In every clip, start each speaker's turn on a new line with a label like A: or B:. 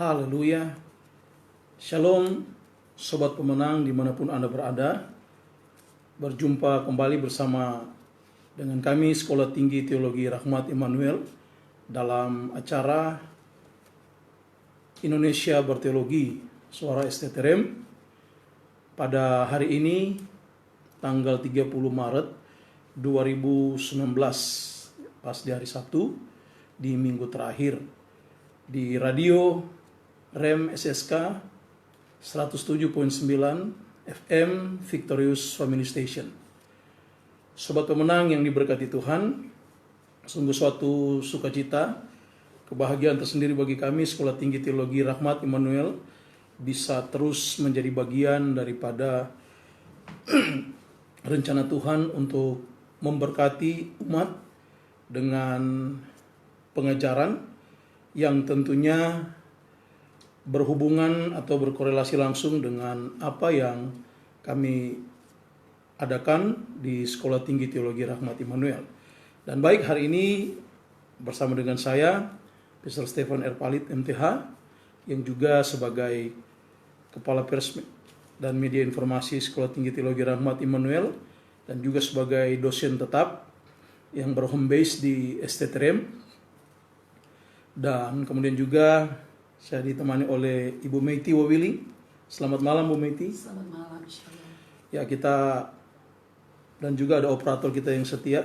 A: Haleluya. Shalom, Sobat Pemenang dimanapun Anda berada. Berjumpa kembali bersama dengan kami Sekolah Tinggi Teologi Rahmat Immanuel dalam acara Indonesia Berteologi Suara STTREM pada hari ini tanggal 30 Maret 2019, pas di hari Sabtu di minggu terakhir di radio REM SSK 107.9 FM Victorious Family Station. Sobat pemenang yang diberkati Tuhan, sungguh suatu sukacita, kebahagiaan tersendiri bagi kami Sekolah Tinggi Teologi Rahmat Immanuel bisa terus menjadi bagian daripada rencana Tuhan untuk memberkati umat dengan pengajaran yang tentunya berhubungan atau berkorelasi langsung dengan apa yang kami adakan di Sekolah Tinggi Teologi Rahmat Immanuel. Dan baik hari ini bersama dengan saya, Pastor Stefan R. Palit MTH, yang juga sebagai Kepala Pers dan Media Informasi Sekolah Tinggi Teologi Rahmat Immanuel, dan juga sebagai dosen tetap yang berhome base di STTREM. Dan kemudian juga saya ditemani oleh Ibu Meiti Wawili. Selamat malam Bu Meiti.
B: Selamat malam, Shalom.
A: Ya, kita dan juga ada operator kita yang setia.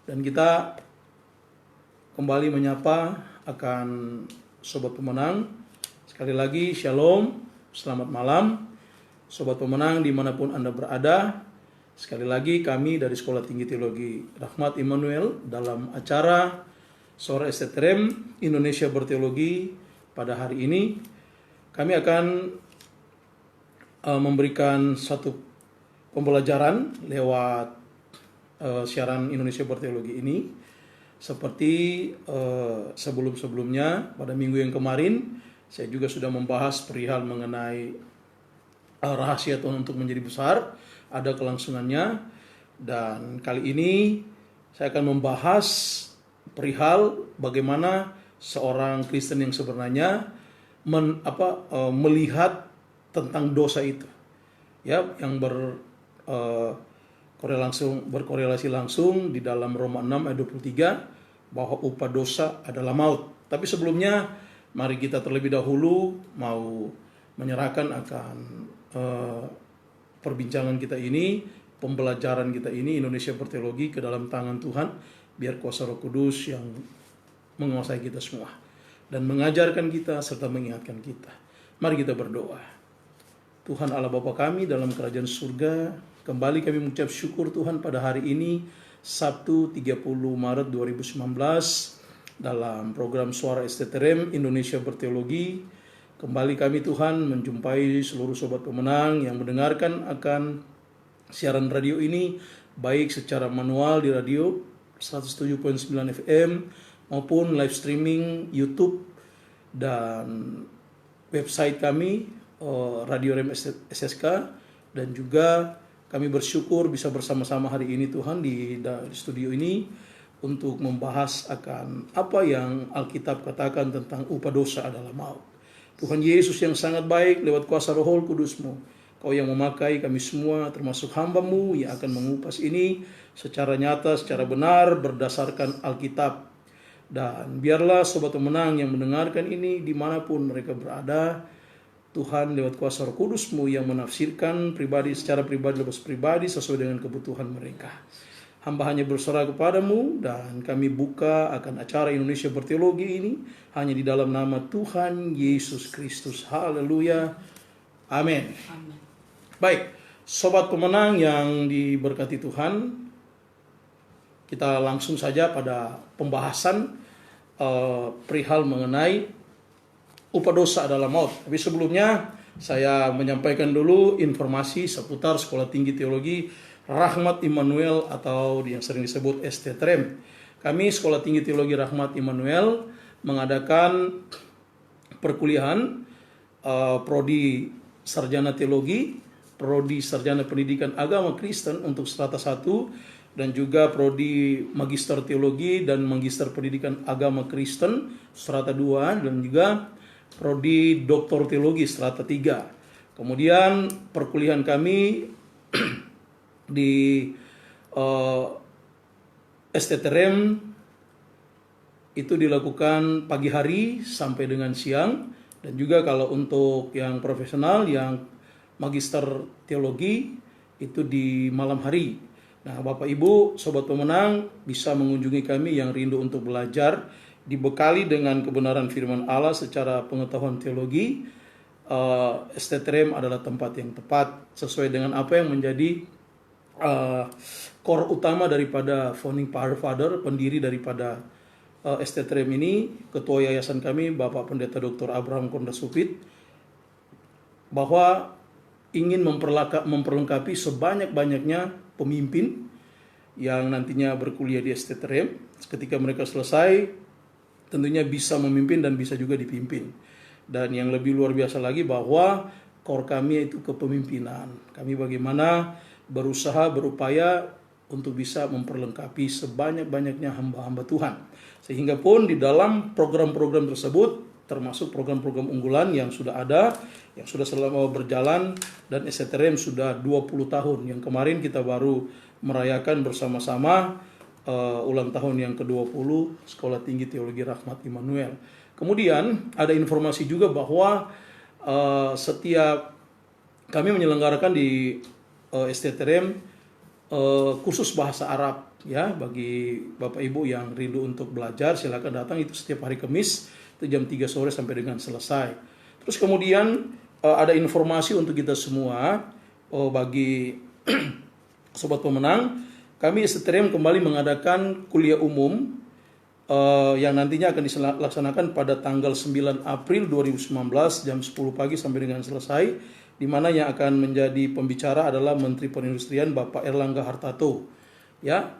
A: Dan kita kembali menyapa akan Sobat Pemenang. Sekali lagi Shalom, selamat malam Sobat Pemenang dimanapun Anda berada. Sekali lagi kami dari Sekolah Tinggi Teologi Rahmat Immanuel dalam acara Suara STTREM Indonesia Berteologi pada hari ini kami akan memberikan satu pembelajaran lewat siaran Indonesia Berteologi ini. Seperti sebelum-sebelumnya pada minggu yang kemarin saya juga sudah membahas perihal mengenai rahasia Tuhan untuk menjadi besar, ada kelangsungannya, dan kali ini saya akan membahas perihal bagaimana seorang Kristen yang sebenarnya melihat tentang dosa itu, ya, yang berkorelasi langsung di dalam Roma 6 ayat 23 bahwa upah dosa adalah maut. Tapi sebelumnya mari kita terlebih dahulu mau menyerahkan akan perbincangan kita ini, pembelajaran kita ini Indonesia Berteologi ke dalam tangan Tuhan. Biar kuasa Roh Kudus yang menguasai kita semua dan mengajarkan kita serta mengingatkan kita. Mari kita berdoa. Tuhan Allah Bapa kami dalam kerajaan surga, kembali kami mengucap syukur Tuhan pada hari ini Sabtu 30 Maret 2019 dalam program Suara STTREM Indonesia Berteologi. Kembali kami Tuhan menjumpai seluruh sobat pemenang yang mendengarkan akan siaran radio ini, baik secara manual di radio 107.9 FM maupun live streaming YouTube dan website kami Radio Rem SSK, dan juga kami bersyukur bisa bersama-sama hari ini Tuhan di studio ini untuk membahas akan apa yang Alkitab katakan tentang upah dosa adalah maut. Tuhan Yesus yang sangat baik, lewat kuasa Roh Kudus-Mu, Kau yang memakai kami semua termasuk hamba-Mu yang akan mengupas ini secara nyata, secara benar berdasarkan Alkitab. Dan biarlah sobat pemenang yang mendengarkan ini dimanapun mereka berada, Tuhan lewat kuasa Roh Kudus-Mu yang menafsirkan secara pribadi sesuai dengan kebutuhan mereka. Hamba hanya berserah kepadamu dan kami buka akan acara Indonesia Berteologi ini hanya di dalam nama Tuhan Yesus Kristus. Haleluya. Amin.
B: Amin.
A: Baik, sobat pemenang yang diberkati Tuhan, kita langsung saja pada pembahasan perihal mengenai upah dosa adalah maut. Tapi sebelumnya saya menyampaikan dulu informasi seputar Sekolah Tinggi Teologi Rahmat Immanuel atau yang sering disebut STTREM. Kami Sekolah Tinggi Teologi Rahmat Immanuel mengadakan perkuliahan prodi sarjana teologi, prodi sarjana pendidikan agama Kristen untuk strata 1, dan juga prodi magister teologi dan magister pendidikan agama Kristen strata 2, dan juga prodi Doktor Teologi Strata 3. Kemudian perkuliahan kami di STTRM itu dilakukan pagi hari sampai dengan siang, dan juga kalau untuk yang profesional yang magister teologi itu di malam hari. Nah, Bapak Ibu, Sobat Pemenang bisa mengunjungi kami yang rindu untuk belajar, dibekali dengan kebenaran firman Allah secara pengetahuan teologi. STTRM adalah tempat yang tepat sesuai dengan apa yang menjadi core utama daripada founding father, pendiri daripada STTRM ini, ketua yayasan kami Bapak Pendeta Dr. Abraham Konda Supit, bahwa ingin memperlengkapi sebanyak-banyaknya pemimpin yang nantinya berkuliah di STTRM. Ketika mereka selesai, tentunya bisa memimpin dan bisa juga dipimpin. Dan yang lebih luar biasa lagi bahwa core kami itu kepemimpinan. Kami bagaimana berusaha, berupaya untuk bisa memperlengkapi sebanyak-banyaknya hamba-hamba Tuhan. Sehingga pun di dalam program-program tersebut, termasuk program-program unggulan yang sudah ada, yang sudah selama berjalan, dan STTRM sudah 20 tahun. Yang kemarin kita baru merayakan bersama-sama ulang tahun yang ke-20 Sekolah Tinggi Teologi Rahmat Immanuel. Kemudian ada informasi juga bahwa setiap kami menyelenggarakan di STTRM kursus bahasa Arab, ya, bagi Bapak Ibu yang rindu untuk belajar silakan datang, itu setiap hari Kamis itu jam 3 sore sampai dengan selesai. Terus kemudian ada informasi untuk kita semua, bagi Sobat Pemenang, kami STTRM kembali mengadakan kuliah umum yang nantinya akan dilaksanakan pada tanggal 9 April 2019 jam 10 pagi sampai dengan selesai, di mana yang akan menjadi pembicara adalah Menteri Perindustrian Bapak Erlangga Hartarto. Ya,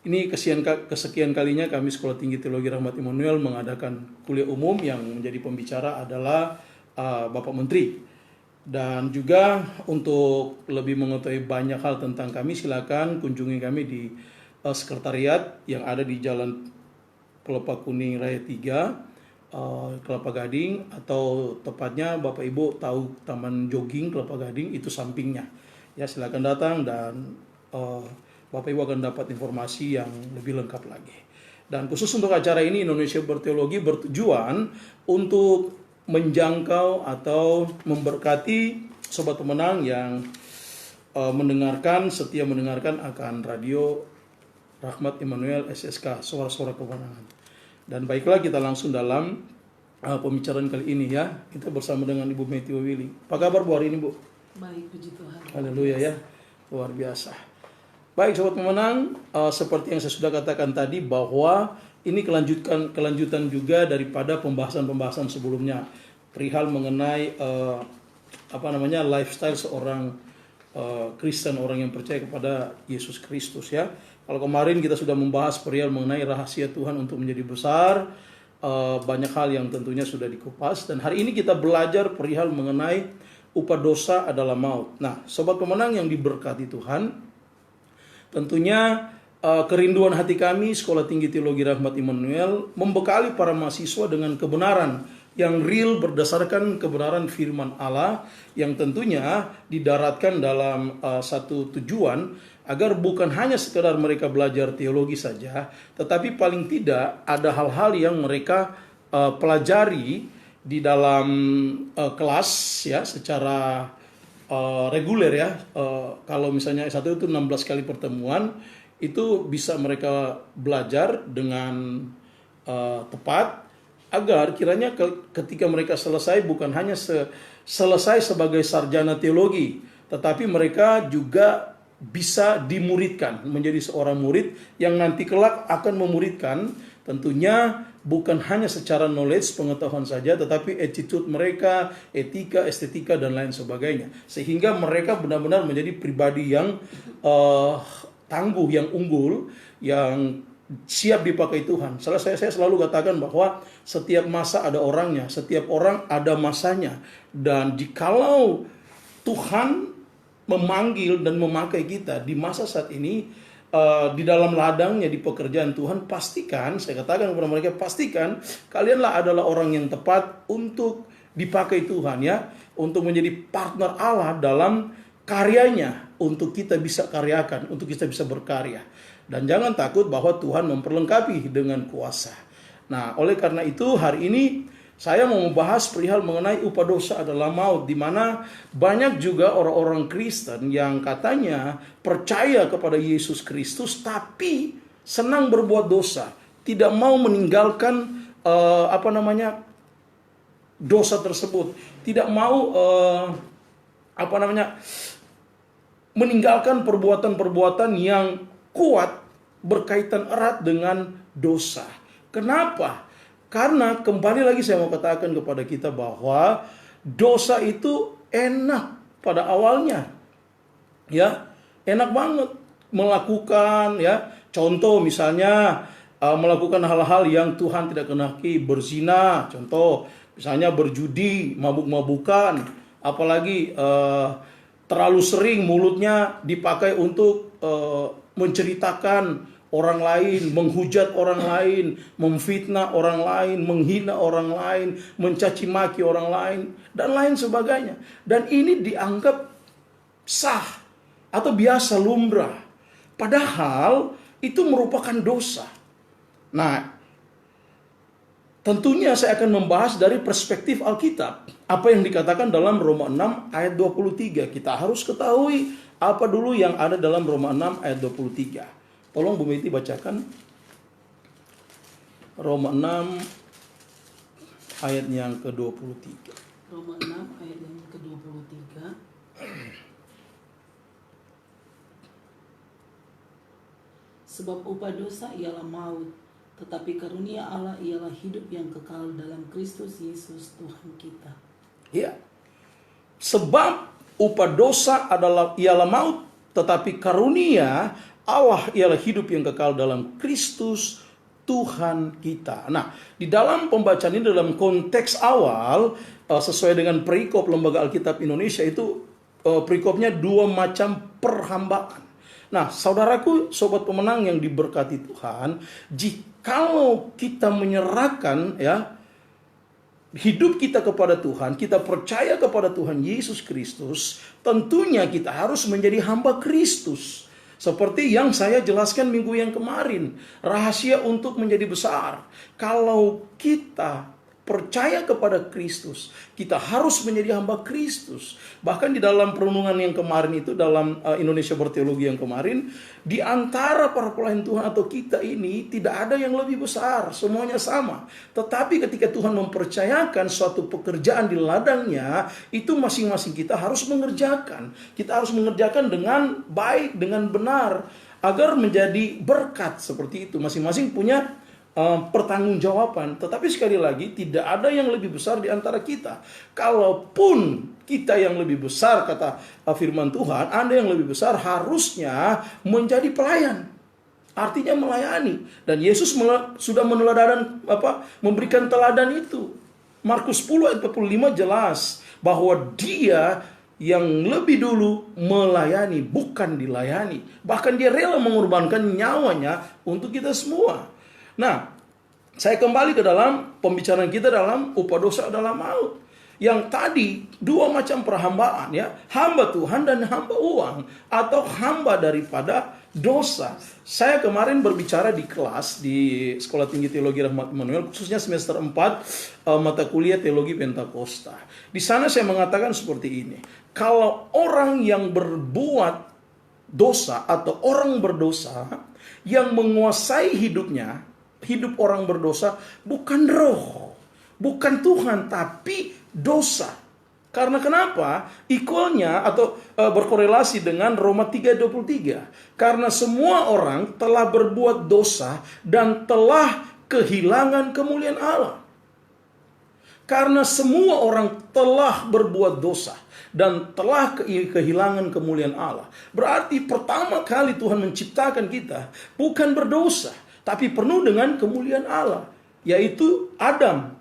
A: ini kesekian kalinya kami Sekolah Tinggi Teologi Rahmat Immanuel mengadakan kuliah umum yang menjadi pembicara adalah Bapak Menteri. Dan juga untuk lebih mengetahui banyak hal tentang kami, silakan kunjungi kami di sekretariat yang ada di Jalan Kelapa Kuning Raya 3, Kelapa Gading, atau tepatnya Bapak Ibu tahu Taman Jogging Kelapa Gading, itu sampingnya. Ya, silakan datang dan Bapak Ibu akan dapat informasi yang lebih lengkap lagi. Dan khusus untuk acara ini, Indonesia Berteologi bertujuan untuk menjangkau atau memberkati Sobat Pemenang yang setia mendengarkan akan radio Rahmat Immanuel SSK, suara-suara kemenangan. Dan baiklah, kita langsung dalam pembicaraan kali ini, ya. Kita bersama dengan Ibu Matthew Willy. Apa kabar Bu hari ini, Bu?
B: Baik, puji Tuhan.
A: Haleluya, ya. Luar biasa. Baik Sobat Pemenang, seperti yang saya sudah katakan tadi bahwa ini kelanjutan juga daripada pembahasan sebelumnya perihal mengenai lifestyle seorang Kristen, orang yang percaya kepada Yesus Kristus, ya. Kalau kemarin kita sudah membahas perihal mengenai rahasia Tuhan untuk menjadi besar, banyak hal yang tentunya sudah dikupas, dan hari ini kita belajar perihal mengenai upah dosa adalah maut. Nah, Sobat Pemenang yang diberkati Tuhan, tentunya kerinduan hati kami Sekolah Tinggi Teologi Rahmat Immanuel membekali para mahasiswa dengan kebenaran yang real berdasarkan kebenaran firman Allah, yang tentunya didaratkan dalam satu tujuan, agar bukan hanya sekedar mereka belajar teologi saja, tetapi paling tidak ada hal-hal yang mereka pelajari di dalam kelas, ya, secara reguler, ya. Kalau misalnya S1 itu 16 kali pertemuan, itu bisa mereka belajar dengan tepat, agar kiranya ketika mereka selesai bukan hanya selesai sebagai sarjana teologi, tetapi mereka juga bisa dimuridkan menjadi seorang murid yang nanti kelak akan memuridkan, tentunya bukan hanya secara knowledge, pengetahuan saja, tetapi attitude mereka, etika, estetika, dan lain sebagainya, sehingga mereka benar-benar menjadi pribadi yang tangguh, yang unggul, yang siap dipakai Tuhan. Saya selalu katakan bahwa setiap masa ada orangnya, setiap orang ada masanya, dan jikalau Tuhan memanggil dan memakai kita di masa saat ini, di dalam ladangnya, di pekerjaan Tuhan, pastikan, saya katakan kepada mereka, pastikan kalianlah adalah orang yang tepat untuk dipakai Tuhan ya, untuk menjadi partner Allah dalam karyanya, untuk kita bisa karyakan, untuk kita bisa berkarya. Dan jangan takut bahwa Tuhan memperlengkapi dengan kuasa. Nah, oleh karena itu hari ini saya mau membahas perihal mengenai upah dosa adalah maut, di mana banyak juga orang-orang Kristen yang katanya percaya kepada Yesus Kristus tapi senang berbuat dosa, tidak mau meninggalkan dosa tersebut, tidak mau meninggalkan perbuatan-perbuatan yang kuat berkaitan erat dengan dosa. Kenapa? Karena kembali lagi saya mau katakan kepada kita bahwa dosa itu enak pada awalnya. Ya, enak banget melakukan ya. Contoh misalnya melakukan hal-hal yang Tuhan tidak kehendaki, berzina, contoh misalnya berjudi, mabuk-mabukan, apalagi terlalu sering mulutnya dipakai untuk menceritakan orang lain, menghujat orang lain, memfitnah orang lain, menghina orang lain, mencaci maki orang lain, dan lain sebagainya. Dan ini dianggap sah atau biasa lumrah. Padahal itu merupakan dosa. Nah, tentunya saya akan membahas dari perspektif Alkitab. Apa yang dikatakan dalam Roma 6 ayat 23. Kita harus ketahui apa dulu yang ada dalam Roma 6 ayat 23. Tolong Bu Meti bacakan Roma 6 ayat yang ke-23.
B: Roma 6 ayat yang ke-23. Sebab upah dosa ialah maut, tetapi karunia Allah ialah hidup yang kekal dalam Kristus Yesus Tuhan kita.
A: Ya. Sebab upah dosa ialah maut, tetapi karunia Allah ialah hidup yang kekal dalam Kristus Tuhan kita. Nah, di dalam pembacaan ini dalam konteks awal sesuai dengan perikop Lembaga Alkitab Indonesia itu perikopnya 2 macam perhambaan. Nah, saudaraku, sobat pemenang yang diberkati Tuhan, jikalau kita menyerahkan ya hidup kita kepada Tuhan, kita percaya kepada Tuhan Yesus Kristus, tentunya kita harus menjadi hamba Kristus. Seperti yang saya jelaskan minggu yang kemarin, rahasia untuk menjadi besar. Kalau kita percaya kepada Kristus, kita harus menjadi hamba Kristus. Bahkan di dalam perenungan yang kemarin itu, dalam Indonesia Berteologi yang kemarin, di antara para pelayan Tuhan atau kita ini tidak ada yang lebih besar, semuanya sama. Tetapi ketika Tuhan mempercayakan suatu pekerjaan di ladangnya, itu masing-masing kita harus mengerjakan. Kita harus mengerjakan dengan baik, dengan benar, agar menjadi berkat seperti itu. Masing-masing punya pertanggungjawaban. Tetapi sekali lagi tidak ada yang lebih besar di antara kita. Kalaupun kita yang lebih besar, kata firman Tuhan, Anda yang lebih besar harusnya menjadi pelayan. Artinya melayani. Dan Yesus sudah memberikan teladan itu. Markus 10 ayat 45 jelas bahwa Dia yang lebih dulu melayani, bukan dilayani. Bahkan Dia rela mengorbankan nyawanya untuk kita semua. Nah, saya kembali ke dalam pembicaraan kita dalam upah dosa adalah maut. Yang tadi 2 macam perhambaan ya, hamba Tuhan dan hamba uang atau hamba daripada dosa. Saya kemarin berbicara di kelas di Sekolah Tinggi Teologi Rahmat Immanuel, khususnya semester 4 mata kuliah Teologi Pentakosta. Di sana saya mengatakan seperti ini. Kalau orang yang berbuat dosa atau orang berdosa yang menguasai hidupnya, hidup orang berdosa bukan roh, bukan Tuhan, tapi dosa. Karena kenapa? Equalnya atau berkorelasi dengan Roma 3:23. Karena semua orang telah berbuat dosa dan telah kehilangan kemuliaan Allah. Karena semua orang telah berbuat dosa dan telah kehilangan kemuliaan Allah. Berarti pertama kali Tuhan menciptakan kita bukan berdosa, tapi penuh dengan kemuliaan Allah, yaitu Adam,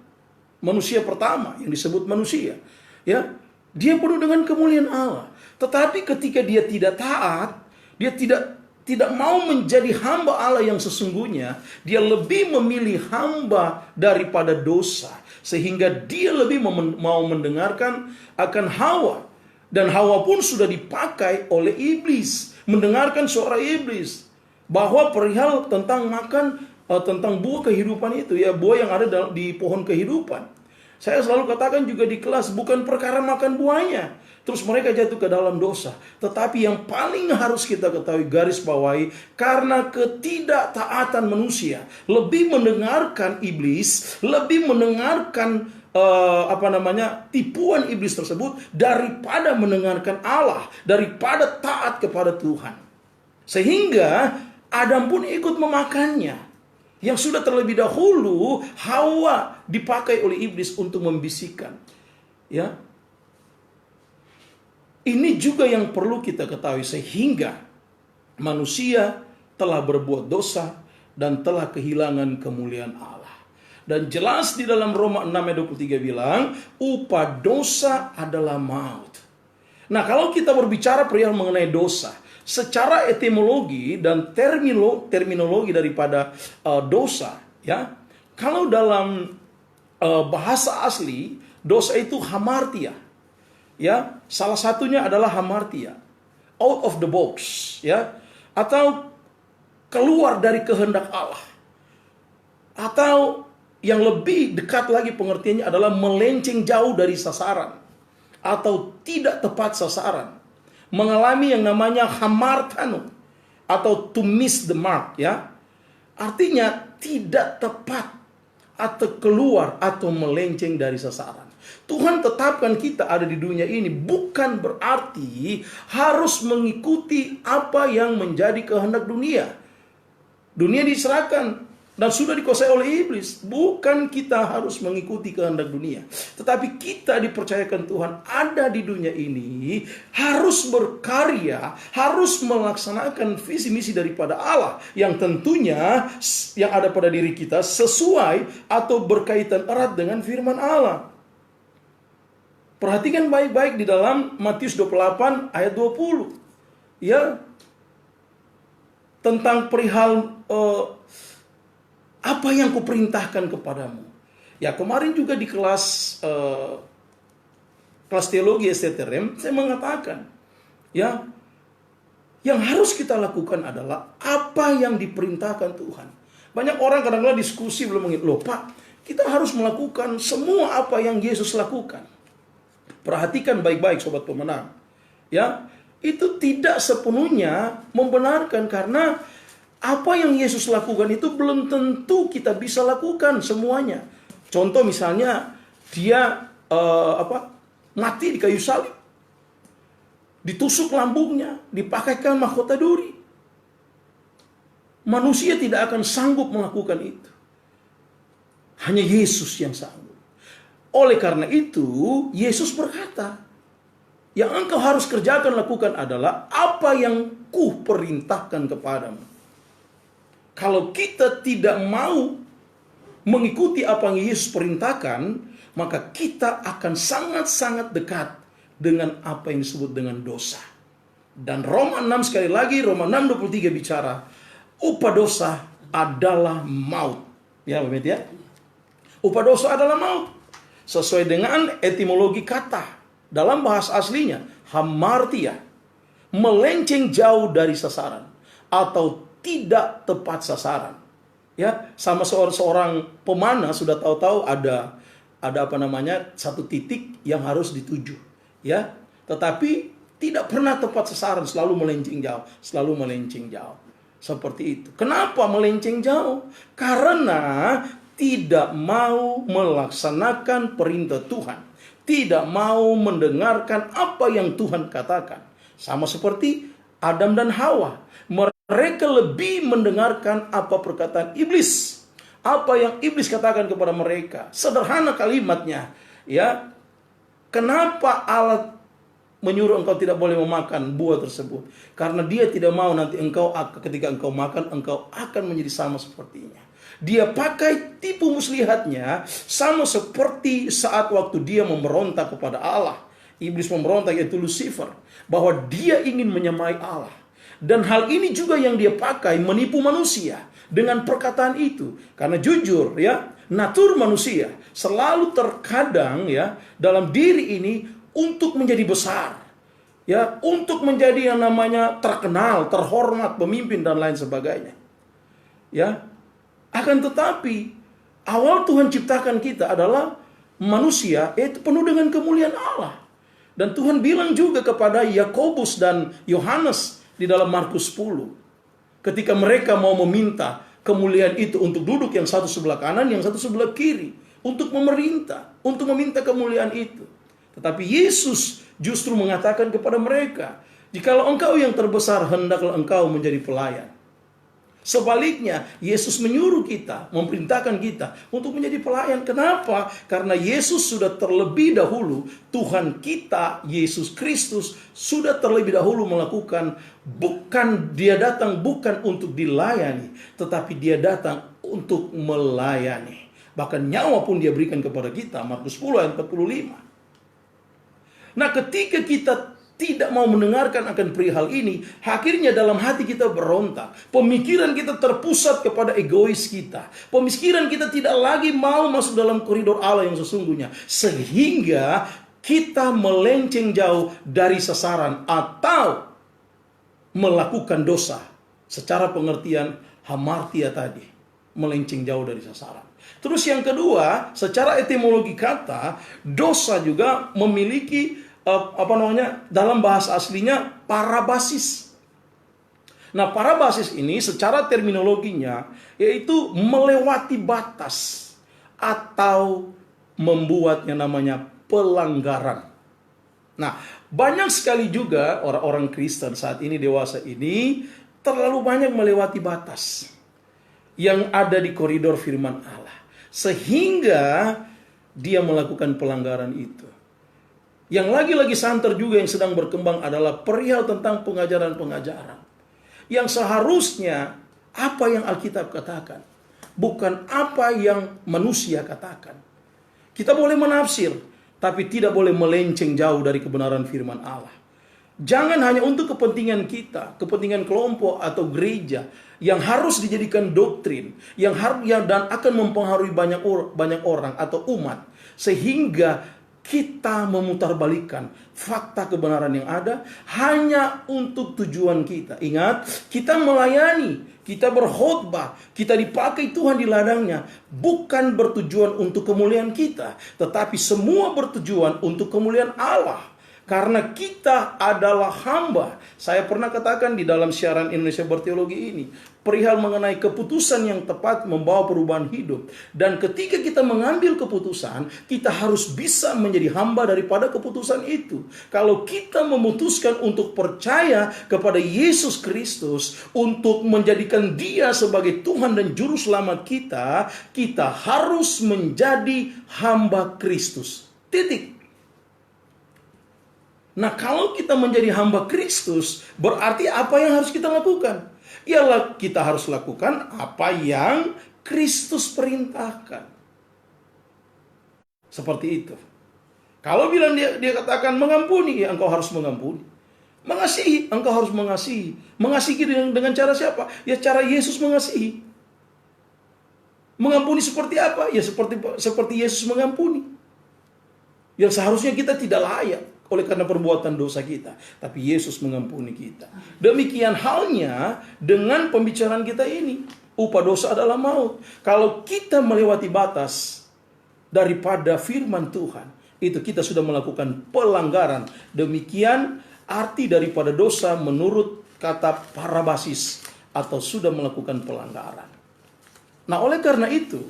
A: manusia pertama yang disebut manusia. Ya, dia penuh dengan kemuliaan Allah. Tetapi ketika dia tidak taat, dia tidak mau menjadi hamba Allah yang sesungguhnya, dia lebih memilih hamba daripada dosa. sehingga dia lebih mau mendengarkan akan Hawa. Dan Hawa pun sudah dipakai oleh iblis, mendengarkan suara iblis bahwa perihal tentang makan tentang buah kehidupan itu, ya, buah yang ada di pohon kehidupan. Saya selalu katakan juga di kelas, bukan perkara makan buahnya terus mereka jatuh ke dalam dosa, tetapi yang paling harus kita ketahui, garis bawahi, karena ketidaktaatan manusia lebih mendengarkan iblis, lebih mendengarkan tipuan iblis tersebut daripada mendengarkan Allah, daripada taat kepada Tuhan. Sehingga Adam pun ikut memakannya. Yang sudah terlebih dahulu Hawa dipakai oleh iblis untuk membisikkan. Ya. Ini juga yang perlu kita ketahui, sehingga manusia telah berbuat dosa dan telah kehilangan kemuliaan Allah. Dan jelas di dalam Roma 6 ayat 23 bilang, upah dosa adalah maut. Nah, kalau kita berbicara perihal mengenai dosa, secara etimologi dan terminologi daripada dosa, ya, kalau dalam bahasa asli, dosa itu hamartia. Ya, salah satunya adalah hamartia, out of the box, ya, atau keluar dari kehendak Allah, atau yang lebih dekat lagi pengertiannya adalah melenceng jauh dari sasaran, atau tidak tepat sasaran, mengalami yang namanya hamartano, atau to miss the mark, ya, artinya tidak tepat, atau keluar, atau melenceng dari sasaran. Tuhan tetapkan kita ada di dunia ini bukan berarti harus mengikuti apa yang menjadi kehendak dunia. Dunia diserahkan dan sudah dikuasai oleh iblis. Bukan kita harus mengikuti kehendak dunia, tetapi kita dipercayakan Tuhan ada di dunia ini harus berkarya, harus melaksanakan visi misi daripada Allah yang tentunya yang ada pada diri kita sesuai atau berkaitan erat dengan firman Allah. Perhatikan baik-baik di dalam Matius 28 ayat 20. Ya. Tentang perihal apa yang kuperintahkan kepadamu. Ya, kemarin juga di kelas teologi STTRM saya mengatakan, ya, yang harus kita lakukan adalah apa yang diperintahkan Tuhan. Banyak orang kadang-kadang diskusi belum mengerti, loh Pak, kita harus melakukan semua apa yang Yesus lakukan. Perhatikan baik-baik sobat pemenang. Ya, itu tidak sepenuhnya membenarkan, karena apa yang Yesus lakukan itu belum tentu kita bisa lakukan semuanya. Contoh misalnya dia mati di kayu salib. Ditusuk lambungnya, dipakaikan mahkota duri. Manusia tidak akan sanggup melakukan itu. Hanya Yesus yang sanggup. Oleh karena itu, Yesus berkata, yang engkau harus kerjakan, lakukan adalah apa yang ku perintahkan kepadamu. Kalau kita tidak mau mengikuti apa yang Yesus perintahkan, maka kita akan sangat-sangat dekat dengan apa yang disebut dengan dosa. Dan Roma 6 sekali lagi, Roma 6:23 bicara, upah dosa adalah maut. Ya, begitu ya? Upah dosa adalah maut. Sesuai dengan etimologi kata dalam bahasa aslinya, hamartia, melenceng jauh dari sasaran atau tidak tepat sasaran. Ya, sama seorang pemanah sudah tahu-tahu ada satu titik yang harus dituju, ya. Tetapi tidak pernah tepat sasaran, selalu melenceng jauh, Seperti itu. Kenapa melenceng jauh? Karena tidak mau melaksanakan perintah Tuhan, tidak mau mendengarkan apa yang Tuhan katakan. Sama seperti Adam dan Hawa, mereka lebih mendengarkan apa perkataan iblis, apa yang iblis katakan kepada mereka. Sederhana kalimatnya, ya. Kenapa Allah menyuruh engkau tidak boleh memakan buah tersebut? Karena dia tidak mau nanti ketika engkau makan, engkau akan menjadi sama sepertinya. Dia pakai tipu muslihatnya sama seperti saat waktu dia memberontak kepada Allah. Iblis memberontak, yaitu Lucifer, bahwa dia ingin menyamai Allah. Dan hal ini juga yang dia pakai menipu manusia dengan perkataan itu. Karena jujur, ya, natur manusia selalu terkadang ya dalam diri ini untuk menjadi besar, ya, untuk menjadi yang namanya terkenal, terhormat, pemimpin dan lain sebagainya. Ya. Akan tetapi awal Tuhan ciptakan kita adalah manusia yaitu penuh dengan kemuliaan Allah. Dan Tuhan bilang juga kepada Yakobus dan Yohanes di dalam Markus 10, ketika mereka mau meminta kemuliaan itu untuk duduk yang satu sebelah kanan, yang satu sebelah kiri, untuk memerintah, untuk meminta kemuliaan itu. Tetapi Yesus justru mengatakan kepada mereka, jikalau engkau yang terbesar, hendaklah engkau menjadi pelayan. Sebaliknya, Yesus menyuruh kita, memerintahkan kita untuk menjadi pelayan. Kenapa? Karena Yesus sudah terlebih dahulu, Tuhan kita, Yesus Kristus, sudah terlebih dahulu melakukan, dia datang bukan untuk dilayani, tetapi dia datang untuk melayani. Bahkan nyawa pun dia berikan kepada kita, Markus 10 ayat 45. Nah, ketika kita tidak mau mendengarkan akan perihal ini, akhirnya dalam hati kita berontak. Pemikiran kita terpusat kepada egois kita. Pemikiran kita tidak lagi mau masuk dalam koridor Allah yang sesungguhnya. Sehingga kita melenceng jauh dari sasaran atau melakukan dosa. Secara pengertian hamartia tadi, melenceng jauh dari sasaran. Terus yang kedua, secara etimologi kata, dosa juga memiliki dalam bahasa aslinya parabasis. Nah, parabasis ini secara terminologinya yaitu melewati batas atau membuat yang namanya pelanggaran. Nah, banyak sekali juga orang-orang Kristen saat ini, dewasa ini, terlalu banyak melewati batas yang ada di koridor firman Allah, sehingga dia melakukan pelanggaran itu. Yang lagi-lagi santer juga yang sedang berkembang adalah perihal tentang pengajaran-pengajaran. Yang seharusnya apa yang Alkitab katakan, bukan apa yang manusia katakan. Kita boleh menafsir, tapi tidak boleh melenceng jauh dari kebenaran firman Allah. Jangan hanya untuk kepentingan kita, kepentingan kelompok atau gereja yang harus dijadikan doktrin, yang dan akan mempengaruhi banyak orang atau umat, sehingga kita memutarbalikkan fakta kebenaran yang ada hanya untuk tujuan kita. Ingat, kita melayani, kita berkhotbah, kita dipakai Tuhan di ladangnya, bukan bertujuan untuk kemuliaan kita, tetapi semua bertujuan untuk kemuliaan Allah. Karena kita adalah hamba. Saya pernah katakan di dalam siaran Indonesia Berteologi ini, perihal mengenai keputusan yang tepat membawa perubahan hidup. Dan ketika kita mengambil keputusan, kita harus bisa menjadi hamba daripada keputusan itu. Kalau kita memutuskan untuk percaya kepada Yesus Kristus, untuk menjadikan Dia sebagai Tuhan dan Juru Selamat kita, kita harus menjadi hamba Kristus. Titik. Nah, kalau kita menjadi hamba Kristus, berarti apa yang harus kita lakukan? Ialah kita harus lakukan apa yang Kristus perintahkan. Seperti itu. Kalau bilang dia katakan mengampuni, ya engkau harus mengampuni. Mengasihi, engkau harus mengasihi. Mengasihi dengan cara siapa? Ya cara Yesus mengasihi. Mengampuni seperti apa? Ya seperti Yesus mengampuni. Yang seharusnya kita tidak layak oleh karena perbuatan dosa kita, tapi Yesus mengampuni kita. Demikian halnya dengan pembicaraan kita ini. Upah dosa adalah maut. Kalau kita melewati batas daripada firman Tuhan, itu kita sudah melakukan pelanggaran. Demikian arti daripada dosa menurut kata parabasis, atau sudah melakukan pelanggaran. Nah, oleh karena itu,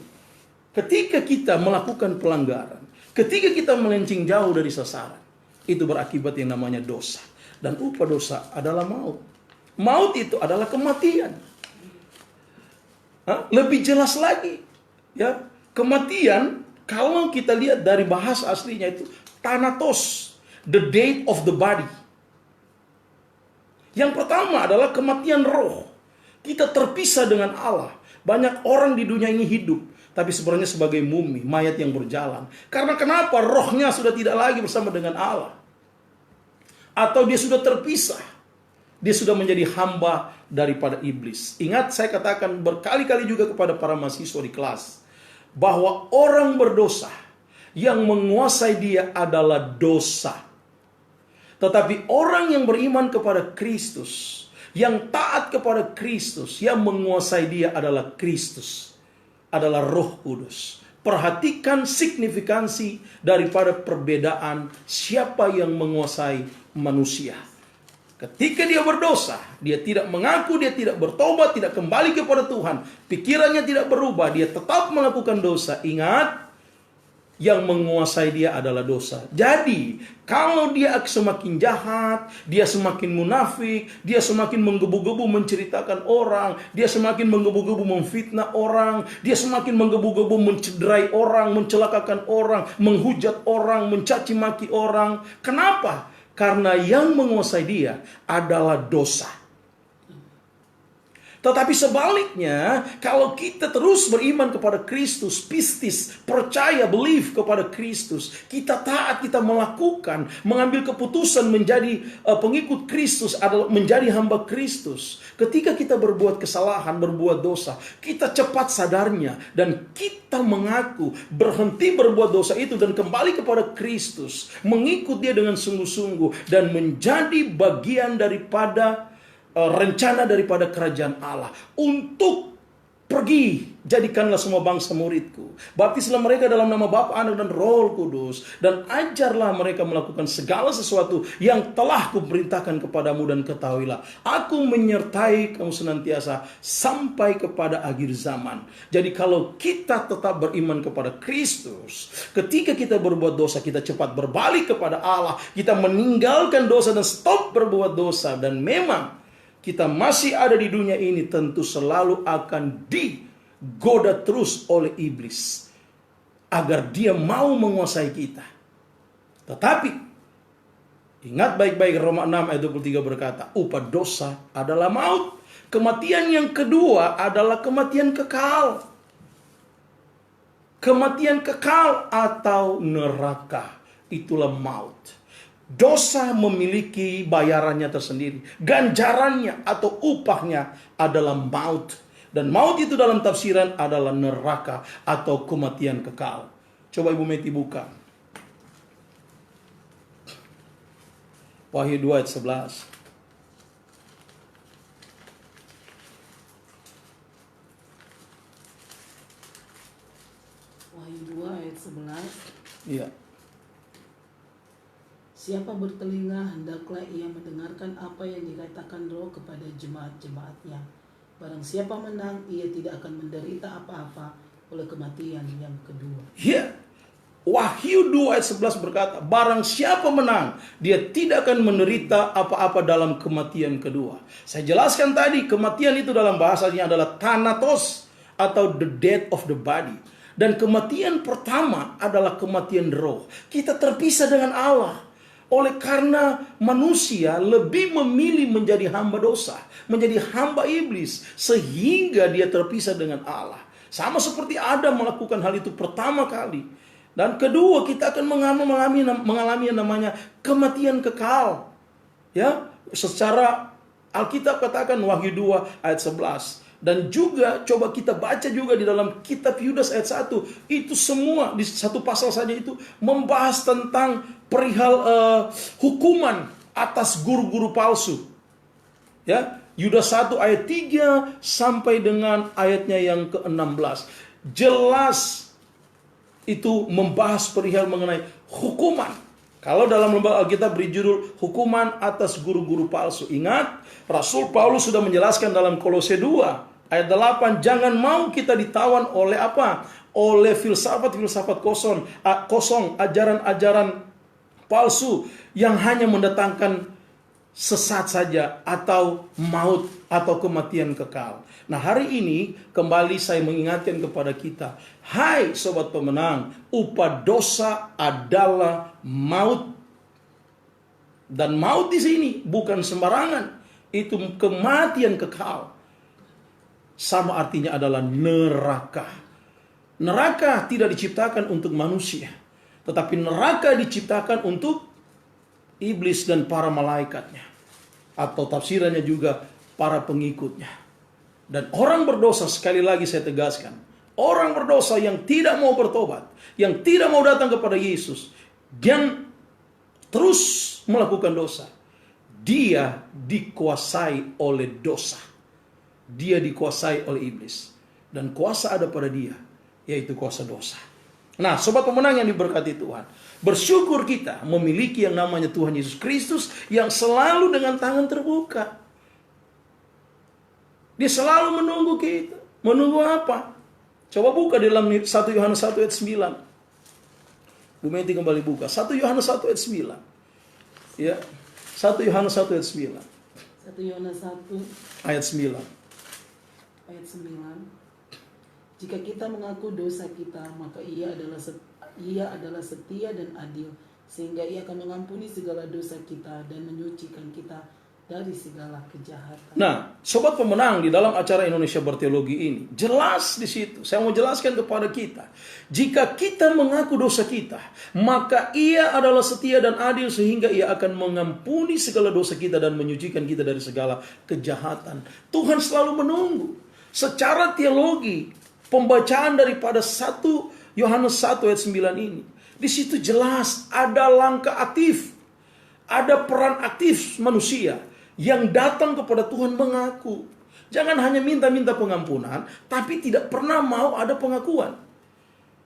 A: ketika kita melakukan pelanggaran, ketika kita melenceng jauh dari sasaran, itu berakibat yang namanya dosa. Dan upah dosa adalah maut. Maut itu adalah kematian. Lebih jelas lagi, ya, kematian kalau kita lihat dari bahasa aslinya itu thanatos, the death of the body. Yang pertama adalah kematian roh. Kita terpisah dengan Allah. Banyak orang di dunia ini hidup, tapi sebenarnya sebagai mumi, mayat yang berjalan. Karena kenapa? Rohnya sudah tidak lagi bersama dengan Allah. Atau dia sudah terpisah. Dia sudah menjadi hamba daripada iblis. Ingat, saya katakan berkali-kali juga kepada para mahasiswa di kelas, bahwa orang berdosa yang menguasai dia adalah dosa. Tetapi orang yang beriman kepada Kristus, yang taat kepada Kristus, yang menguasai dia adalah Kristus, adalah Roh Kudus. Perhatikan signifikansi daripada perbedaan siapa yang menguasai manusia. Ketika dia berdosa, dia tidak mengaku, dia tidak bertobat, tidak kembali kepada Tuhan, pikirannya tidak berubah, dia tetap melakukan dosa. Ingat, yang menguasai dia adalah dosa. Jadi, kalau dia semakin jahat, dia semakin munafik, dia semakin menggebu-gebu menceritakan orang, dia semakin menggebu-gebu memfitnah orang, dia semakin menggebu-gebu mencederai orang, mencelakakan orang, menghujat orang, mencaci maki orang. Kenapa? Karena yang menguasai dia adalah dosa. Tetapi sebaliknya, kalau kita terus beriman kepada Kristus, pistis, percaya, believe kepada Kristus, kita taat, kita melakukan, mengambil keputusan menjadi pengikut Kristus, adalah menjadi hamba Kristus. Ketika kita berbuat kesalahan, berbuat dosa, kita cepat sadarnya dan kita mengaku, berhenti berbuat dosa itu dan kembali kepada Kristus, mengikut dia dengan sungguh-sungguh dan menjadi bagian daripada rencana daripada kerajaan Allah untuk pergi, jadikanlah semua bangsa muridku, baptislah mereka dalam nama Bapa, Anak dan Roh Kudus, dan ajarlah mereka melakukan segala sesuatu yang telah kuperintahkan kepadamu, dan ketahuilah aku menyertai kamu senantiasa sampai kepada akhir zaman. Jadi kalau kita tetap beriman kepada Kristus, ketika kita berbuat dosa, kita cepat berbalik kepada Allah, kita meninggalkan dosa dan stop berbuat dosa. Dan memang kita masih ada di dunia ini, tentu selalu akan digoda terus oleh iblis agar dia mau menguasai kita. Tetapi ingat baik-baik, Roma 6 ayat 23 berkata, upah dosa adalah maut. Kematian yang kedua adalah kematian kekal. Kematian kekal atau neraka, itulah maut. Dosa memiliki bayarannya tersendiri. Ganjarannya atau upahnya adalah maut. Dan maut itu dalam tafsiran adalah neraka atau kematian kekal. Coba Ibu Meti buka Wahyu 2 ayat 11.
B: Wahyu 2 ayat 11.
A: Iya.
B: Siapa bertelinga, hendaklah ia mendengarkan apa yang dikatakan Roh kepada jemaat-jemaatnya. Barang siapa menang, ia tidak akan menderita apa-apa oleh kematian yang kedua.
A: Ya, Wahyu 2 ayat 11 berkata, barang siapa menang, dia tidak akan menderita apa-apa dalam kematian kedua. Saya jelaskan tadi, kematian itu dalam bahasanya adalah thanatos atau the death of the body. Dan kematian pertama adalah kematian roh. Kita terpisah dengan Allah. Oleh karena manusia lebih memilih menjadi hamba dosa, menjadi hamba iblis, sehingga dia terpisah dengan Allah. Sama seperti Adam melakukan hal itu pertama kali. Dan kedua, kita akan mengalami yang namanya kematian kekal. Ya, secara Alkitab katakan Wahyu 2 ayat 11. Dan juga coba kita baca juga di dalam kitab Yudas ayat 1. Itu semua di satu pasal saja itu membahas tentang perihal hukuman atas guru-guru palsu. Ya, Yudas 1 ayat 3 sampai dengan ayatnya yang ke-16. Jelas itu membahas perihal mengenai hukuman. Kalau dalam lembaga Alkitab beri judul hukuman atas guru-guru palsu. Ingat, Rasul Paulus sudah menjelaskan dalam Kolose 2 ayat 8, jangan mau kita ditawan oleh apa? Oleh filsafat-filsafat kosong, ajaran-ajaran palsu yang hanya mendatangkan sesat saja atau maut atau kematian kekal. Nah, hari ini kembali saya mengingatkan kepada kita, hai sobat pemenang, upah dosa adalah maut. Dan maut di sini bukan sembarangan, itu kematian kekal. Sama artinya adalah neraka. Neraka tidak diciptakan untuk manusia, tetapi neraka diciptakan untuk iblis dan para malaikatnya, atau tafsirannya juga para pengikutnya. Dan orang berdosa, sekali lagi saya tegaskan, orang berdosa yang tidak mau bertobat, yang tidak mau datang kepada Yesus, dan terus melakukan dosa, dia dikuasai oleh dosa. Dia dikuasai oleh iblis. Dan kuasa ada pada dia, yaitu kuasa dosa. Nah, sobat pemenang yang diberkati Tuhan, bersyukur kita memiliki yang namanya Tuhan Yesus Kristus yang selalu dengan tangan terbuka. Dia selalu menunggu kita. Menunggu apa? Coba buka di dalam 1 Yohanes 1 ayat 9. Bu Meti kembali buka. 1 Yohanes 1 ayat 9. Ya, 1 Yohanes 1 ayat 9.
B: 1 Yohanes 1
A: Ayat 9.
B: ayat 9. Jika kita mengaku dosa kita, maka ia adalah setia dan adil, sehingga ia akan mengampuni segala dosa kita dan menyucikan kita dari segala kejahatan.
A: Nah, sobat pemenang, di dalam acara Indonesia Berteologi ini jelas di situ. Saya mau jelaskan kepada kita, jika kita mengaku dosa kita, maka ia adalah setia dan adil sehingga ia akan mengampuni segala dosa kita dan menyucikan kita dari segala kejahatan. Tuhan selalu menunggu. Secara teologi, pembacaan daripada 1 Yohanes 1 ayat 9 ini, di situ jelas ada langkah aktif, ada peran aktif manusia yang datang kepada Tuhan mengaku. Jangan hanya minta-minta pengampunan, tapi tidak pernah mau ada pengakuan.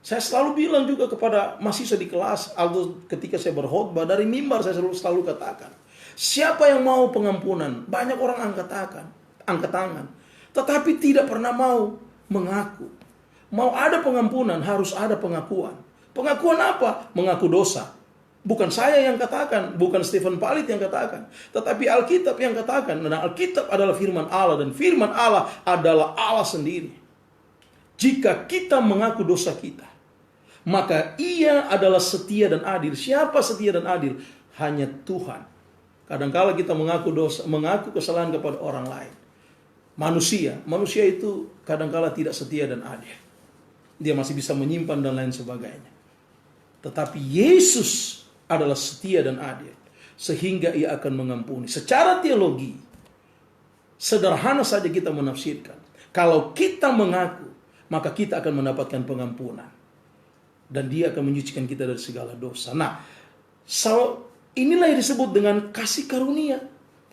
A: Saya selalu bilang juga kepada mahasiswa di kelas, atau ketika saya berkhotbah dari mimbar, saya selalu katakan, siapa yang mau pengampunan? Banyak orang angkat tangan, tetapi tidak pernah mau mengaku. Mau ada pengampunan, harus ada pengakuan. Pengakuan apa? Mengaku dosa. Bukan saya yang katakan, bukan Stephen Palit yang katakan, tetapi Alkitab yang katakan. Dan Alkitab adalah firman Allah, dan firman Allah adalah Allah sendiri. Jika kita mengaku dosa kita, maka ia adalah setia dan adil. Siapa setia dan adil? Hanya Tuhan. Kadang-kala kita mengaku dosa, mengaku kesalahan kepada orang lain. Manusia itu kadang-kala tidak setia dan adil. Dia masih bisa menyimpan dan lain sebagainya. Tetapi Yesus adalah setia dan adil, sehingga ia akan mengampuni. Secara teologi, sederhana saja kita menafsirkan. Kalau kita mengaku, maka kita akan mendapatkan pengampunan. Dan dia akan menyucikan kita dari segala dosa. Nah, inilah yang disebut dengan kasih karunia.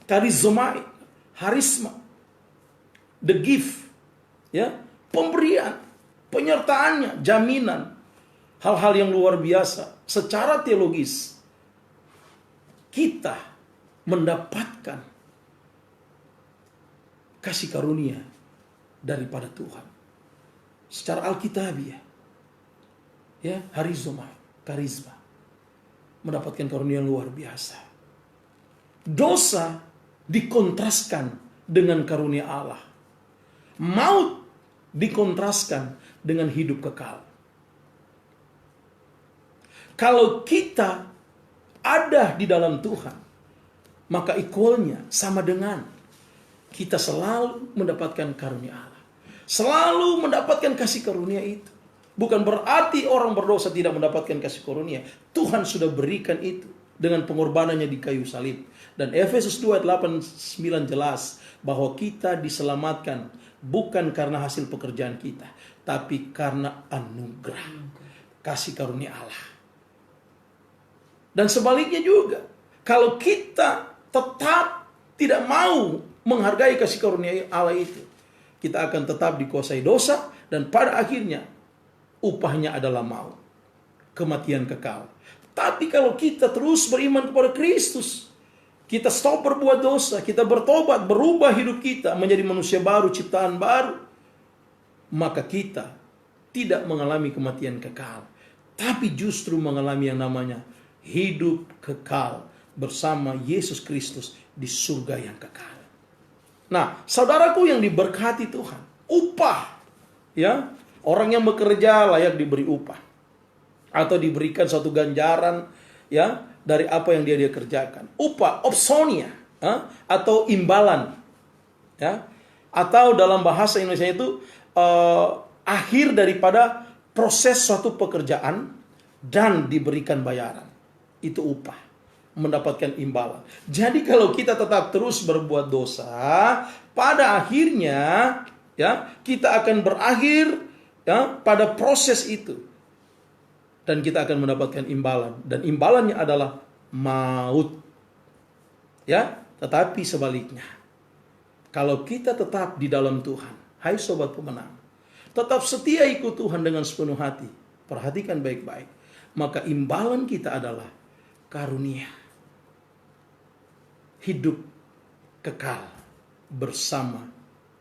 A: Karizomai, harisma. The gift, ya, pemberian, penyertaannya, jaminan, hal-hal yang luar biasa. Secara teologis, kita mendapatkan kasih karunia daripada Tuhan. Secara alkitabiah, ya, harizomai, karisma, mendapatkan karunia yang luar biasa. Dosa dikontraskan dengan karunia Allah. Maut dikontraskan dengan hidup kekal. Kalau kita ada di dalam Tuhan, maka equalnya sama dengan kita selalu mendapatkan karunia Allah. Selalu mendapatkan kasih karunia itu. Bukan berarti orang berdosa tidak mendapatkan kasih karunia. Tuhan sudah berikan itu dengan pengorbanannya di kayu salib. Dan Efesus 2 ayat 8-9 jelas bahwa kita diselamatkan bukan karena hasil pekerjaan kita, tapi karena anugerah, kasih karunia Allah. Dan sebaliknya juga, kalau kita tetap tidak mau menghargai kasih karunia Allah itu, kita akan tetap dikuasai dosa, dan pada akhirnya upahnya adalah maut, kematian kekal. Tapi kalau kita terus beriman kepada Kristus, kita stop berbuat dosa, kita bertobat, berubah hidup kita menjadi manusia baru, ciptaan baru, maka kita tidak mengalami kematian kekal, tapi justru mengalami yang namanya hidup kekal bersama Yesus Kristus di surga yang kekal. Nah, saudaraku yang diberkati Tuhan, upah, ya, orang yang bekerja layak diberi upah atau diberikan suatu ganjaran, ya, dari apa yang dia kerjakan. Upah, opsonia, atau imbalan, ya, atau dalam bahasa Indonesia itu akhir daripada proses suatu pekerjaan dan diberikan bayaran. Itu upah, mendapatkan imbalan. Jadi kalau kita tetap terus berbuat dosa, pada akhirnya, ya, kita akan berakhir ya, pada proses itu. Dan kita akan mendapatkan imbalan. Dan imbalannya adalah maut. Ya, tetapi sebaliknya, kalau kita tetap di dalam Tuhan, hai sobat pemenang, tetap setia ikut Tuhan dengan sepenuh hati, perhatikan baik-baik, maka imbalan kita adalah karunia hidup kekal bersama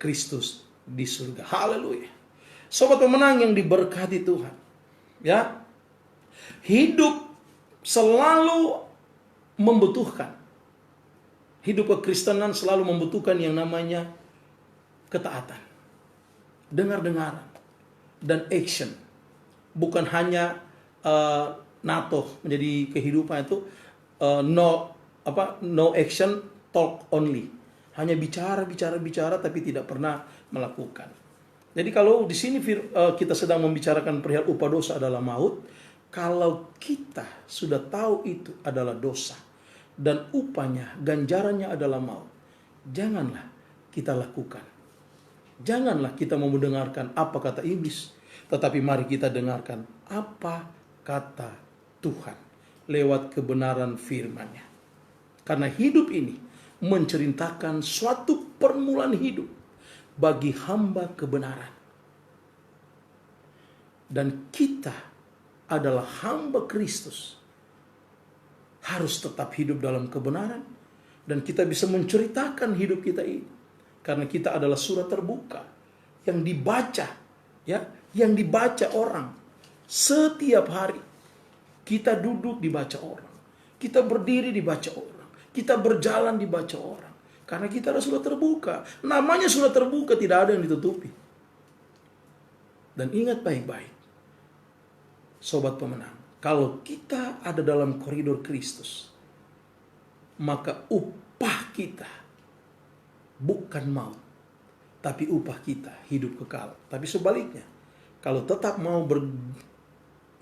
A: Kristus di surga. Haleluya. Sobat pemenang yang diberkati Tuhan, ya, hidup selalu membutuhkan, hidup kekristenan selalu membutuhkan yang namanya ketaatan, dengar-dengaran, dan action. Bukan hanya NATO menjadi kehidupan itu no action, talk only. Hanya bicara tapi tidak pernah melakukan. Jadi kalau di sini kita sedang membicarakan perihal upah dosa adalah maut, kalau kita sudah tahu itu adalah dosa dan upahnya, ganjarannya adalah maut, janganlah kita lakukan. Janganlah kita mau mendengarkan apa kata iblis, tetapi mari kita dengarkan apa kata Tuhan lewat kebenaran firman-Nya. Karena hidup ini menceritakan suatu permulaan hidup bagi hamba kebenaran. Dan kita adalah hamba Kristus, harus tetap hidup dalam kebenaran, dan kita bisa menceritakan hidup kita ini karena kita adalah surat terbuka yang dibaca, ya, yang dibaca orang setiap hari. Kita duduk dibaca orang, kita berdiri dibaca orang, kita berjalan dibaca orang, karena kita adalah surat terbuka. Namanya surat terbuka, tidak ada yang ditutupi. Dan ingat baik-baik, sobat pemenang, kalau kita ada dalam koridor Kristus, maka upah kita bukan maut, tapi upah kita hidup kekal. Tapi sebaliknya, kalau tetap mau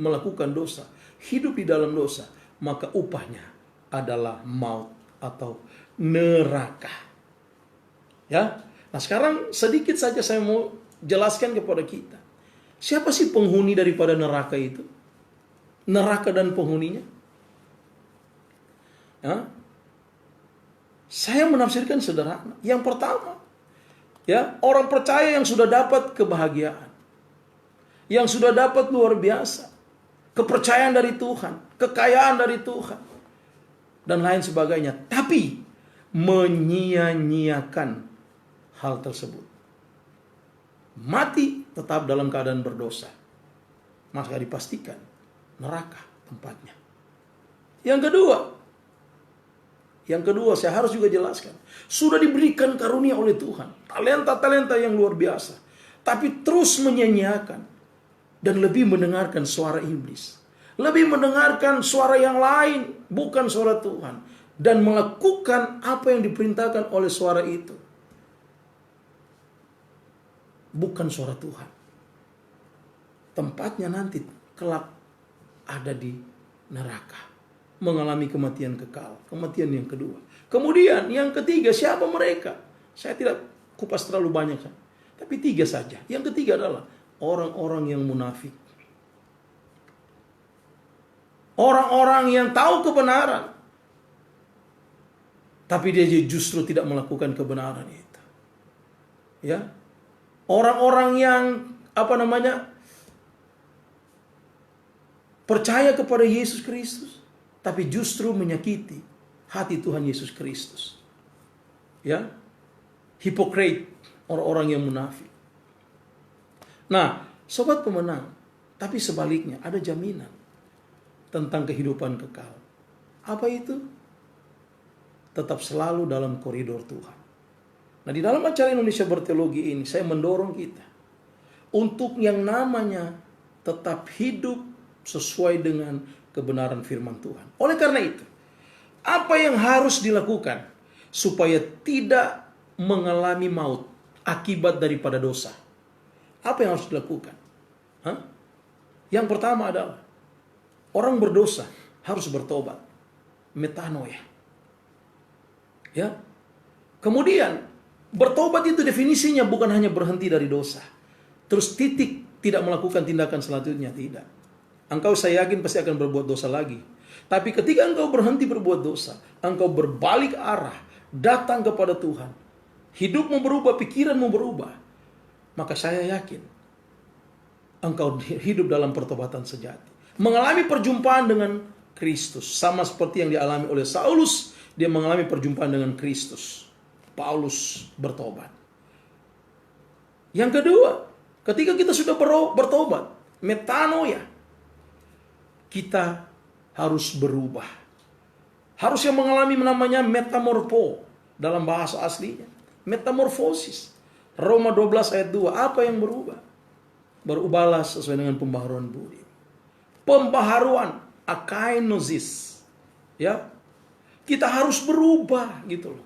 A: melakukan dosa, hidup di dalam dosa, maka upahnya adalah maut atau neraka. Ya. Nah, sekarang sedikit saja saya mau jelaskan kepada kita. Siapa sih penghuni daripada neraka itu? Neraka dan penghuninya? Ya. Saya menafsirkan sederhana. Yang pertama, ya, orang percaya yang sudah dapat kebahagiaan, yang sudah dapat luar biasa, kepercayaan dari Tuhan, kekayaan dari Tuhan, dan lain sebagainya, tapi menyia-nyiakan hal tersebut, mati tetap dalam keadaan berdosa, maka dipastikan neraka tempatnya. Yang kedua saya harus juga jelaskan, sudah diberikan karunia oleh Tuhan, talenta-talenta yang luar biasa, tapi terus menyia-nyiakan dan lebih mendengarkan suara iblis, lebih mendengarkan suara yang lain, bukan suara Tuhan, dan melakukan apa yang diperintahkan oleh suara itu, bukan suara Tuhan. Tempatnya nanti kelak ada di neraka, mengalami kematian kekal, kematian yang kedua. Kemudian yang ketiga, siapa mereka? Saya tidak kupas terlalu banyak, tapi 3 saja. Yang ketiga adalah orang-orang yang munafik. Orang-orang yang tahu kebenaran, tapi dia justru tidak melakukan kebenaran itu. Ya. Orang-orang yang percaya kepada Yesus Kristus, tapi justru menyakiti hati Tuhan Yesus Kristus. Ya. Hipokrit, orang-orang yang munafik. Nah, sobat pemenang, tapi sebaliknya ada jaminan tentang kehidupan kekal. Apa itu? Tetap selalu dalam koridor Tuhan. Nah, di dalam acara Indonesia Berteologi ini saya mendorong kita untuk yang namanya tetap hidup sesuai dengan kebenaran firman Tuhan. Oleh karena itu, apa yang harus dilakukan supaya tidak mengalami maut akibat daripada dosa? Apa yang harus dilakukan? Yang pertama adalah orang berdosa harus bertobat, metanoia. Ya. Kemudian bertobat itu definisinya bukan hanya berhenti dari dosa, terus titik tidak melakukan tindakan selanjutnya, tidak. Engkau saya yakin pasti akan berbuat dosa lagi. Tapi ketika engkau berhenti berbuat dosa, engkau berbalik arah, datang kepada Tuhan, hidupmu berubah, pikiranmu berubah, maka saya yakin engkau hidup dalam pertobatan sejati. Mengalami perjumpaan dengan Kristus. Sama seperti yang dialami oleh Saulus, dia mengalami perjumpaan dengan Kristus. Paulus bertobat. Yang kedua, ketika kita sudah bertobat, metanoia, kita harus berubah. Harus yang mengalami namanya metamorfo dalam bahasa aslinya. Metamorfosis. Roma 12 ayat 2. Apa yang berubah? Berubahlah sesuai dengan pembaharuan budi. Pembaharuan, akainosis. Ya. Kita harus berubah gitu loh.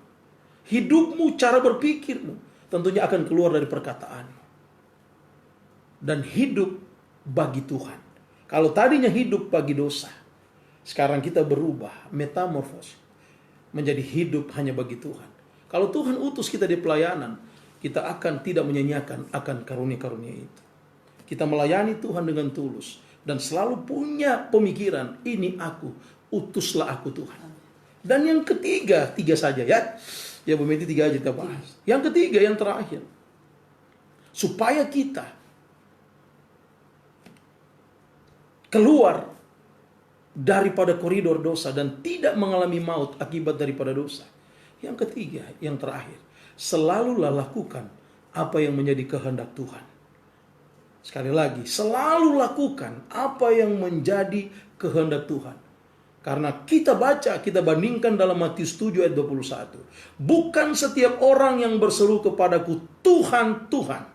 A: Hidupmu, cara berpikirmu tentunya akan keluar dari perkataanmu. Dan hidup bagi Tuhan. Kalau tadinya hidup bagi dosa, sekarang kita berubah, metamorfosis, menjadi hidup hanya bagi Tuhan. Kalau Tuhan utus kita di pelayanan, kita akan tidak menyanyiakan akan karunia-karunia itu. Kita melayani Tuhan dengan tulus dan selalu punya pemikiran, ini aku, utuslah aku Tuhan. Dan yang ketiga, tiga saja ya. Ya Bu Meti, tiga aja kita bahas. Yang ketiga, yang terakhir, supaya kita keluar daripada koridor dosa dan tidak mengalami maut akibat daripada dosa. Yang ketiga, yang terakhir, selalulah lakukan apa yang menjadi kehendak Tuhan. Sekali lagi, selalu lakukan apa yang menjadi kehendak Tuhan. Karena kita baca, kita bandingkan dalam Matius 7 ayat 21. Bukan setiap orang yang berseru kepadaku, Tuhan, Tuhan,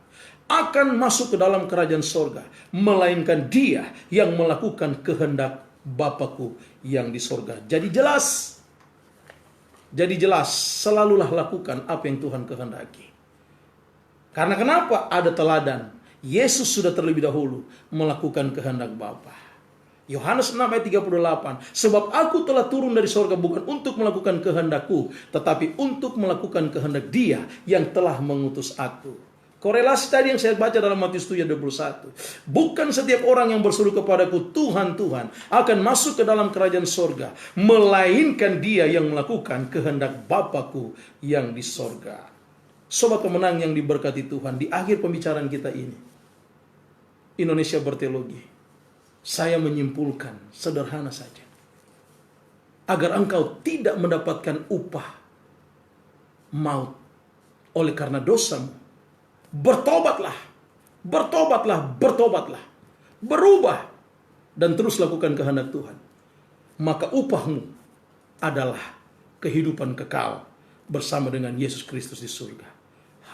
A: akan masuk ke dalam kerajaan sorga, melainkan dia yang melakukan kehendak Bapakku yang di sorga. Jadi jelas, selalulah lakukan apa yang Tuhan kehendaki. Karena kenapa? Ada teladan. Yesus sudah terlebih dahulu melakukan kehendak Bapa. Yohanes 6 ayat 38. Sebab aku telah turun dari sorga bukan untuk melakukan kehendakku, tetapi untuk melakukan kehendak dia yang telah mengutus aku. Korelasi tadi yang saya baca dalam Matius 7 ayat 21. Bukan setiap orang yang berseru kepadaku, Tuhan, Tuhan, akan masuk ke dalam kerajaan sorga, melainkan dia yang melakukan kehendak Bapakku yang di sorga. Sobat pemenang yang diberkati Tuhan, di akhir pembicaraan kita ini, Indonesia Berteologi, saya menyimpulkan sederhana saja. Agar engkau tidak mendapatkan upah maut oleh karena dosamu, bertobatlah, bertobatlah, bertobatlah, berubah, dan terus lakukan kehendak Tuhan. Maka upahmu adalah kehidupan kekal bersama dengan Yesus Kristus di surga.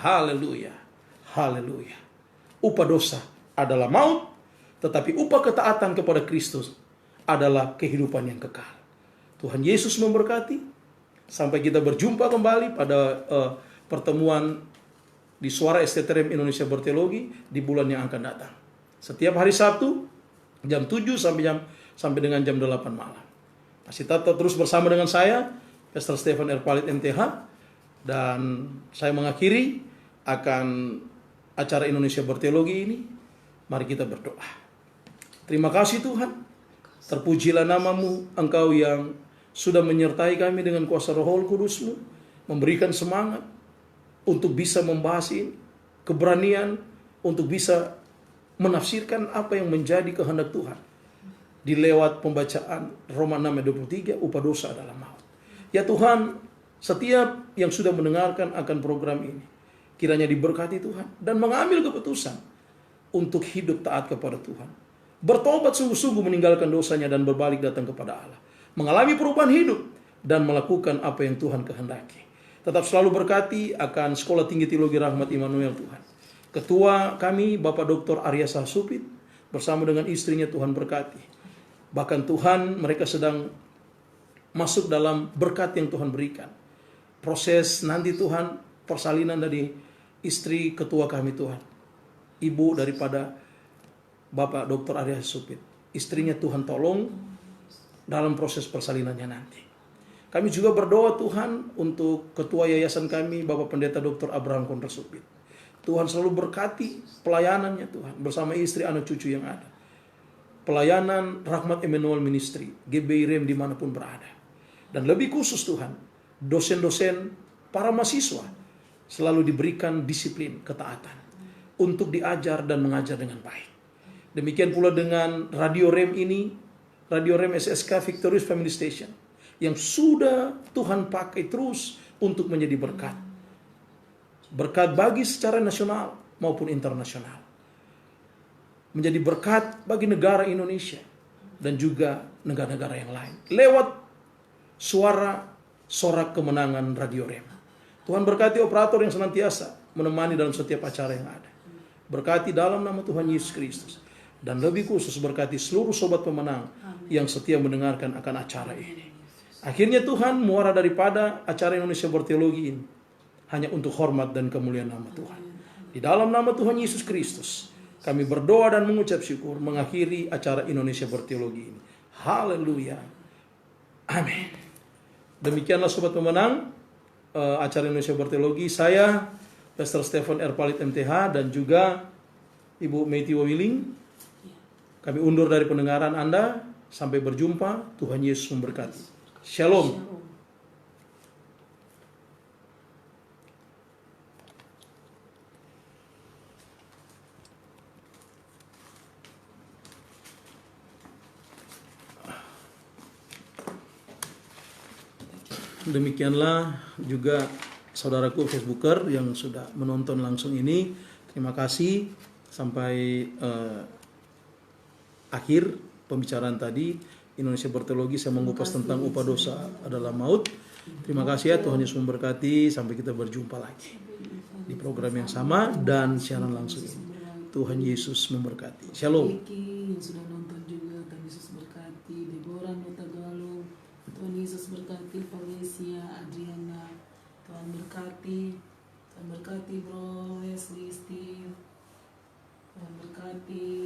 A: Haleluya, haleluya. Upah dosa adalah maut, tetapi upah ketaatan kepada Kristus adalah kehidupan yang kekal. Tuhan Yesus memberkati. Sampai kita berjumpa kembali pada pertemuan di Suara STTRM Indonesia Berteologi di bulan yang akan datang. Setiap hari Sabtu jam 7 sampai dengan jam 8 malam. Masih tetap terus bersama dengan saya, Pastor Stefan Erpalit MTH, dan saya mengakhiri akan acara Indonesia Berteologi ini. Mari kita berdoa. Terima kasih Tuhan, terpujilah namamu, Engkau yang sudah menyertai kami dengan kuasa Roh Kudus-Mu, memberikan semangat untuk bisa membahas ini, keberanian untuk bisa menafsirkan apa yang menjadi kehendak Tuhan. Di lewat pembacaan Roma 6 ayat 23, upah dosa adalah maut. Ya Tuhan, setiap yang sudah mendengarkan akan program ini, kiranya diberkati Tuhan dan mengambil keputusan untuk hidup taat kepada Tuhan. Bertobat sungguh-sungguh meninggalkan dosanya dan berbalik datang kepada Allah. Mengalami perubahan hidup dan melakukan apa yang Tuhan kehendaki. Tetap selalu berkati akan Sekolah Tinggi Teologi Rahmat Immanuel Tuhan. Ketua kami Bapak Dr. Arya Sahsupit bersama dengan istrinya Tuhan berkati. Bahkan Tuhan mereka sedang masuk dalam berkat yang Tuhan berikan. Proses nanti Tuhan persalinan dari istri ketua kami Tuhan. Ibu daripada Bapak Dr. Arya Sahsupit. Istrinya Tuhan tolong dalam proses persalinannya nanti. Kami juga berdoa Tuhan untuk ketua yayasan kami Bapak Pendeta Dr. Abraham Kontrasupit. Tuhan selalu berkati pelayanannya Tuhan bersama istri anak cucu yang ada. Pelayanan Rahmat Emmanuel Ministry, GBI Rem dimanapun berada. Dan lebih khusus Tuhan, dosen-dosen, para mahasiswa selalu diberikan disiplin, ketaatan untuk diajar dan mengajar dengan baik. Demikian pula dengan Radio Rem ini, Radio Rem SSK Victorious Family Station, yang sudah Tuhan pakai terus untuk menjadi berkat. Berkat bagi secara nasional maupun internasional. Menjadi berkat bagi negara Indonesia dan juga negara-negara yang lain. Lewat suara sorak kemenangan Radio Rem. Tuhan berkati operator yang senantiasa menemani dalam setiap acara yang ada. Berkati dalam nama Tuhan Yesus Kristus. Dan lebih khusus berkati seluruh sobat pemenang yang setia mendengarkan akan acara ini. Akhirnya Tuhan muara daripada acara Indonesia Berteologi ini hanya untuk hormat dan kemuliaan nama Tuhan. Di dalam nama Tuhan Yesus Kristus, kami berdoa dan mengucap syukur mengakhiri acara Indonesia Berteologi ini. Haleluya. Amin. Demikianlah sobat pemenang acara Indonesia Berteologi. Saya Pastor Stephen R. Palit MTH dan juga Ibu Meiti Wawiling. Kami undur dari pendengaran Anda. Sampai berjumpa. Tuhan Yesus memberkati. Shalom. Demikianlah juga saudaraku Facebooker yang sudah menonton langsung ini. Terima kasih sampai akhir pembicaraan tadi. Indonesia Berteologi saya mengupas tentang upah dosa adalah maut. Terima kasih ya, Tuhan Yesus memberkati. Sampai kita berjumpa lagi di program yang sama dan siaran langsung ini. Tuhan Yesus memberkati. Shalom.
B: Yang sudah nonton juga, Tuhan Yesus berkati. Deborah Nota Galung, Tuhan Yesus berkati. Valencia, Adriana, Tuhan berkati. Tuhan berkati Bro Wesley, Steve, Tuhan berkati.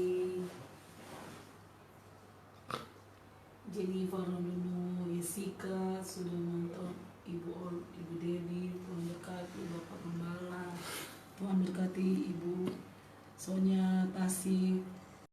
B: Jennifer Ronuno, Jessica sudah nonton, Ibu Debbie,